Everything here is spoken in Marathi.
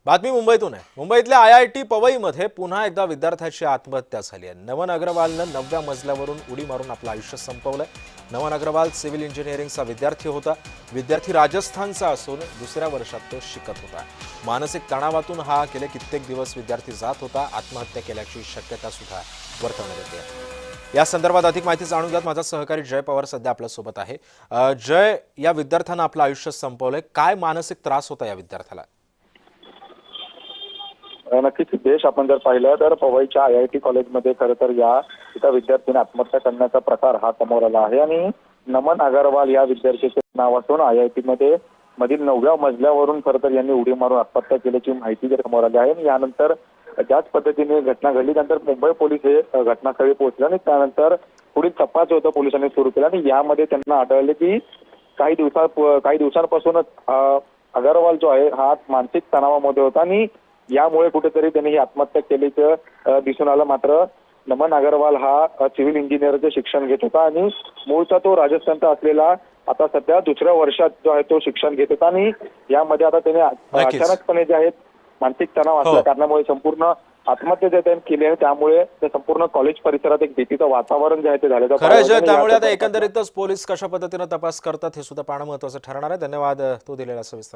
बातमी मुंबईतून आहे। मुंबईतल्या IIT पवईमध्ये पुन्हा एकदा विद्यार्थ्याची आत्महत्या झाली आहे। नमन अग्रवालनं 9व्या मजल्यावरून उडी मारून आपलं आयुष्य संपवलंय। नमन अग्रवाल सिव्हिल इंजिनिअरिंगचा विद्यार्थी होता। विद्यार्थी राजस्थानचा असून दुसऱ्या वर्षात तो शिकत होता। मानसिक तणावातून हा गेले कित्येक दिवस विद्यार्थी जात होता। आत्महत्या केल्याची शक्यता सुद्धा वर्तवण्यात येते। या संदर्भात अधिक माहिती जाणून घ्यात माझा सहकारी जय पवार सध्या आपल्या सोबत आहे। जय, या विद्यार्थ्यानं आपलं आयुष्य संपवलंय, काय मानसिक त्रास होता या विद्यार्थ्याला? नक्कीच देश आपण जर पाहिलं तर पवईच्या IIT कॉलेजमध्ये खरं तर या एका विद्यार्थ्याने आत्महत्या करण्याचा प्रकार हा समोर आला आहे आणि नमन अग्रवाल या विद्यार्थ्याचे नाव असून IIT मध्ये मधील 9व्या मजल्यावरून खरं तर यांनी उडी मारून आत्महत्या केल्याची माहिती जर समोर आली आहे आणि यानंतर ज्याच पद्धतीने घटना घडली त्यानंतर मुंबई पोलीस हे घटनास्थळी पोहोचले आणि त्यानंतर पुढील तपास होता पोलिसांनी सुरू केला आणि यामध्ये त्यांना आढळले की काही दिवसांपासूनच अग्रवाल जो आहे हा मानसिक तणावामध्ये होता आणि यामुळे कुठेतरी त्यांनी ही आत्महत्या केल्याचं दिसून आलं। मात्र नमन अग्रवाल हा सिव्हिल इंजिनिअरचे शिक्षण घेत होता आणि मूळचा तो राजस्थानचा असलेला आता सध्या दुसऱ्या वर्षात जो आहे तो शिक्षण घेत होता आणि यामध्ये आता त्याने अचानकपणे जे आहेत मानसिक तणाव असल्या कारणामुळे संपूर्ण आत्महत्या जे त्यांनी केली आहे त्यामुळे ते संपूर्ण कॉलेज परिसरात एक भीतीचं वातावरण जे आहे ते झालेलं आहे। त्यामुळे आता एकंदरीतच पोलीस कशा पद्धतीने तपास करतात हे सुद्धा पाहणं महत्त्वाचं ठरणार आहे। धन्यवाद तू दिलेला सविस्तर